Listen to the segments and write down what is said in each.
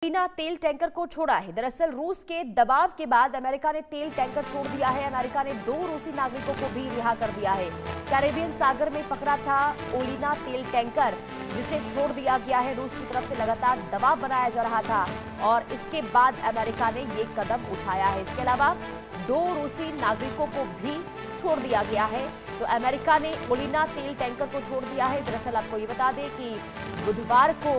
चीना तेल टैंकर को छोड़ा है। दरअसल रूस के दबाव के बाद अमेरिका ने तेल टैंकर छोड़ दिया है। अमेरिका ने 2 रूसी नागरिकों को भी रिहा कर दिया है। कैरेबियन सागर में पकड़ा था ओलिना तेल टैंकर, जिसे छोड़ दिया गया है। रूस की तरफ से लगातार दबाव बनाया जा रहा था और इसके बाद अमेरिका ने ये कदम उठाया है। इसके अलावा 2 रूसी नागरिकों को भी छोड़ दिया गया है। तो अमेरिका ने ओलिना तेल टैंकर को छोड़ दिया है। दरअसल आपको ये बता दें कि बुधवार को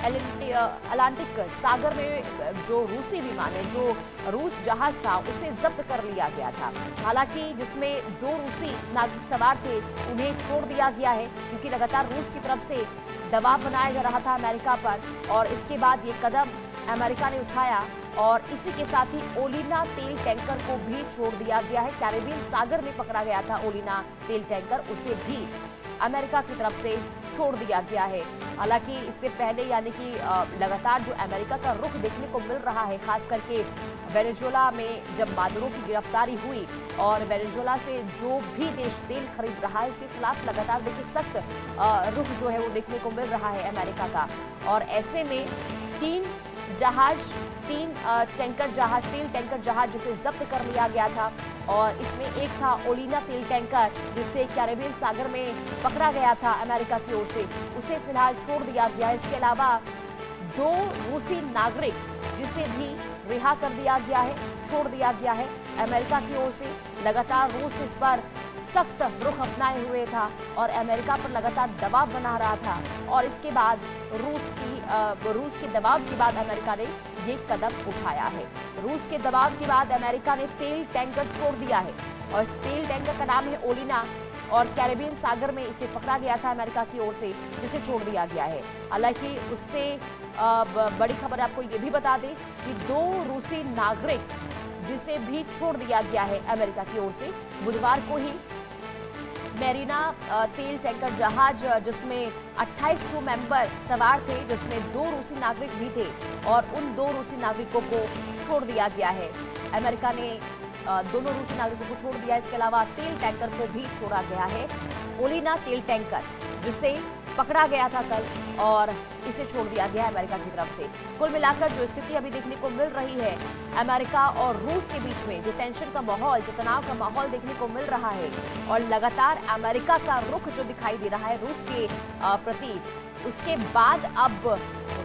अटलांटिक सागर में जो रूसी विमान है, जो रूस जहाज था, उसे जब्त कर लिया गया था। हालांकि जिसमें 2 रूसी नागरिक सवार थे, उन्हें छोड़ दिया गया है क्योंकि लगातार रूस की तरफ से दबाव बनाया जा रहा था अमेरिका पर और इसके बाद ये कदम अमेरिका ने उठाया और इसी के साथ ही ओलिना तेल टैंकर को भी छोड़ दिया गया है। कैरेबियन सागर में पकड़ा गया था ओलिना तेल टैंकर, उसे भी अमेरिका की तरफ से छोड़ दिया गया है। हालांकि इससे पहले यानी कि लगातार जो अमेरिका का रुख देखने को मिल रहा है, खास करके वेनेजुएला में जब मादुरो की गिरफ्तारी हुई और वेनेजुएला से जो भी देश तेल खरीद रहा है उसके खिलाफ लगातार देखिए सख्त रुख जो है वो देखने को मिल रहा है अमेरिका का। और ऐसे में 3 टैंकर जहाज, तेल टैंकर जहाज जिसे जब्त कर लिया गया था और इसमें एक था ओलिना तेल टैंकर, जिसे कैरेबियन सागर में पकड़ा गया था अमेरिका की ओर से, उसे फिलहाल छोड़ दिया गया। इसके अलावा 2 रूसी नागरिक जिसे भी रिहा कर दिया गया है, छोड़ दिया गया है अमेरिका की ओर से। लगातार रूस इस पर सख्त रुख अपनाए हुए था और अमेरिका पर लगातार दबाव बना रहा था और इसके बाद रूस के दबाव के बाद अमेरिका ने ये कदम उठाया है। रूस के दबाव के बाद अमेरिका ने तेल टैंकर छोड़ दिया है और इस तेल टैंकर का नाम है ओलिना और कैरेबियन सागर में इसे पकड़ा गया था अमेरिका की ओर से, जिसे छोड़ दिया गया है। हालांकि उससे बड़ी खबर आपको ये भी बता दें कि 2 रूसी नागरिक जिसे भी छोड़ दिया गया है अमेरिका की ओर से। बुधवार को ही मेरीना तेल टैंकर जहाज जिसमें 28 क्रू मेंबर सवार थे, जिसमें 2 रूसी नागरिक भी थे और उन 2 रूसी नागरिकों को छोड़ दिया गया है। अमेरिका ने दोनों रूसी नागरिकों को छोड़ दिया है। इसके अलावा तेल टैंकर को भी छोड़ा गया है, ओलिना तेल टैंकर जिसे पकड़ा गया था कल और इसे छोड़ दिया गया है अमेरिका की तरफ से। कुल मिलाकर जो स्थिति अभी देखने को मिल रही है अमेरिका और रूस के बीच में, जो टेंशन का माहौल, जो तनाव का माहौल देखने को मिल रहा है और लगातार अमेरिका का रुख जो दिखाई दे रहा है रूस के प्रति, उसके बाद अब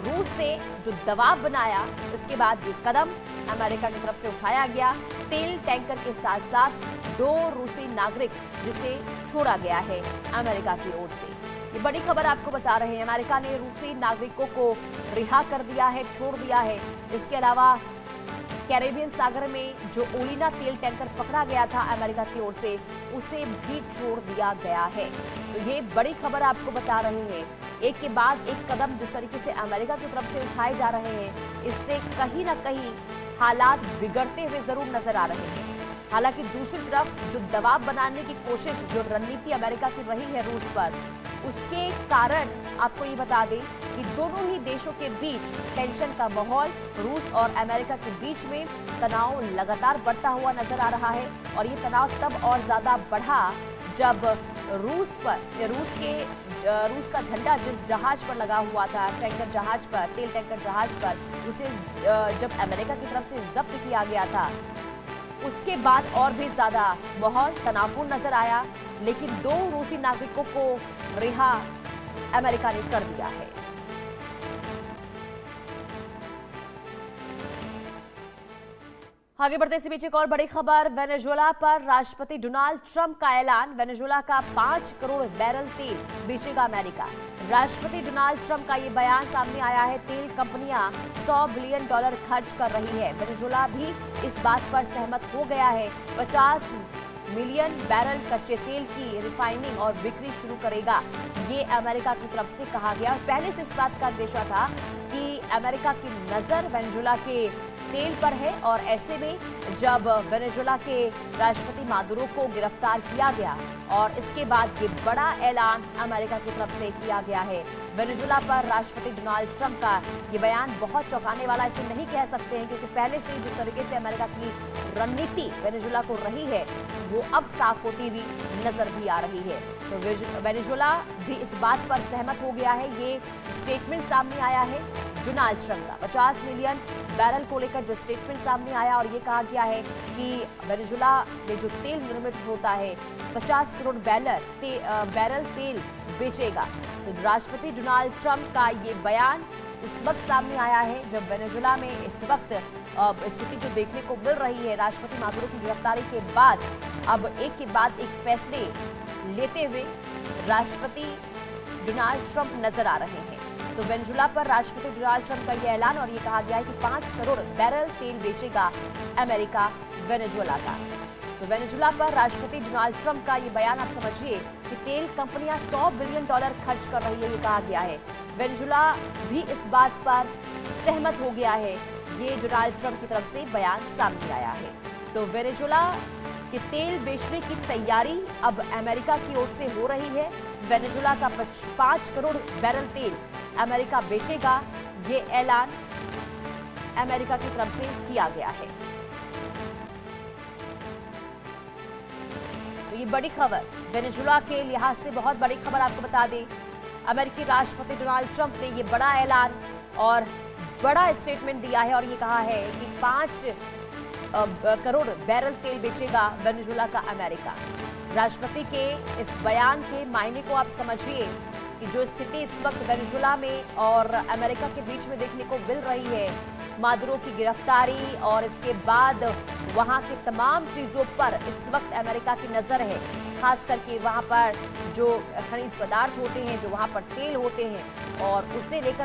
रूस ने जो दबाव बनाया, उसके बाद ये कदम अमेरिका की तरफ से उठाया गया। तेल टैंकर के साथ साथ 2 रूसी नागरिक जिसे छोड़ा गया है अमेरिका की ओर से। ये बड़ी खबर आपको बता रहे हैं। अमेरिका ने रूसी नागरिकों को रिहा कर दिया है, छोड़ दिया है। इसके अलावा कैरेबियन सागर में जो ओलिना तेल टैंकर पकड़ा गया था अमेरिका की ओर से, उसे भी छोड़ दिया गया है। तो ये बड़ी खबर आपको बता रहे हैं। एक के बाद एक कदम जिस तरीके से अमेरिका की तरफ से उठाए जा रहे हैं, इससे कहीं ना कहीं हालात बिगड़ते हुए जरूर नजर आ रहे हैं। हालांकि दूसरी तरफ जो दबाव बनाने की कोशिश, जो रणनीति अमेरिका की रही है रूस पर, उसके कारण आपको ये बता दें कि दोनों ही देशों के बीच टेंशन का माहौल, रूस और अमेरिका के बीच में तनाव लगातार बढ़ता हुआ नजर आ रहा है। और ये तनाव तब और ज्यादा बढ़ा जब रूस का झंडा जिस जहाज पर लगा हुआ था, टैंकर जहाज पर, तेल टैंकर जहाज पर, उसे जब अमेरिका की तरफ से जब्त किया गया था, उसके बाद और भी ज्यादा माहौल तनावपूर्ण नजर आया। लेकिन 2 रूसी नागरिकों को रिहा अमेरिका ने कर दिया है। आगे बढ़ते इसी बीच एक और बड़ी खबर, वेनेजुएला पर राष्ट्रपति डोनाल्ड ट्रंप का ऐलान। वेनेजुएला का 5 करोड़ बैरल तेल बेचेगा अमेरिका। राष्ट्रपति डोनाल्ड ट्रंप का ये बयान सामने आया है। तेल कंपनियां $100 बिलियन खर्च कर रही है। वेनेजुएला भी इस बात पर सहमत हो गया है। 50 मिलियन बैरल कच्चे तेल की रिफाइनिंग और बिक्री शुरू करेगा, ये अमेरिका की तरफ से कहा गया। पहले से इस बात का अंदेशा था कि अमेरिका की नजर वेनेजुएला के तेल पर है। और ऐसे में जब वेनेजुएला के राष्ट्रपति मादुरो को गिरफ्तार किया गया और इसके बाद ये बड़ा ऐलान अमेरिका की तरफ से किया गया है। वेनेजुएला पर राष्ट्रपति डोनाल्ड ट्रंप का ये बयान बहुत चौंकाने वाला इसे नहीं कह सकते हैं, क्योंकि पहले से जिस तरीके से अमेरिका की रणनीति वेनेजुएला को रही है वो अब साफ होती हुई नजर भी आ रही है। तो वेनेजुएला भी इस बात पर सहमत हो गया है। ये स्टेटमेंट सामने आया है डोनाल्ड ट्रंप का 50 मिलियन बैरल को लेकर जो स्टेटमेंट सामने आया और ये कहा गया है कि वेनेजुएला में जो तेल निर्मित होता है 50 करोड़ बैरल तेल बेचेगा। तो राष्ट्रपति डोनाल्ड ट्रंप का ये बयान उस वक्त सामने आया है जब वेनेजुएला में इस वक्त स्थिति जो देखने को मिल रही है राष्ट्रपति मादुरो की गिरफ्तारी के बाद, अब एक के बाद एक फैसले लेते हुए राष्ट्रपति डोनाल्ड ट्रंप नजर आ रहे हैं। तो वेनेजुएला पर राष्ट्रपति डोनाल्ड ट्रंप का यह ऐलान और ये कहा गया है कि 5 करोड़ बैरल तेल बेचेगा अमेरिका वेनेजुएला का। तो वेनेजुएला पर राष्ट्रपति डोनाल्ड ट्रंप का ये बयान आप समझिए कि तेल कंपनियां $100 बिलियन खर्च कर रही है, ये कहा गया है। वेनेजुएला भी इस बात पर सहमत हो गया है। ये डोनाल्ड ट्रंप की तरफ से बयान सामने आया है। तो वेनेजुएला कि तेल बेचने की तैयारी अब अमेरिका की ओर से हो रही है। वेनेजुएला का 5 करोड़ बैरल तेल अमेरिका बेचेगा, ये ऐलान अमेरिका की तरफ से किया गया है। तो ये बड़ी खबर वेनेजुएला के लिहाज से बहुत बड़ी खबर आपको बता दें। अमेरिकी राष्ट्रपति डोनाल्ड ट्रंप ने ये बड़ा ऐलान और बड़ा स्टेटमेंट दिया है और ये कहा है कि 5 करोड़ बैरल तेल बेचेगा वेनेजुएला का अमेरिका। राष्ट्रपति के इस बयान के मायने को आप समझिए कि जो स्थिति इस वक्त वेनेजुएला में और अमेरिका के बीच में देखने को मिल रही है, मादुरो की गिरफ्तारी और इसके बाद वहां की तमाम चीजों पर इस वक्त अमेरिका की नजर है। खास करके वहां पर जो खनिज पदार्थ होते हैं, जो वहां पर तेल होते हैं और उसे लेकर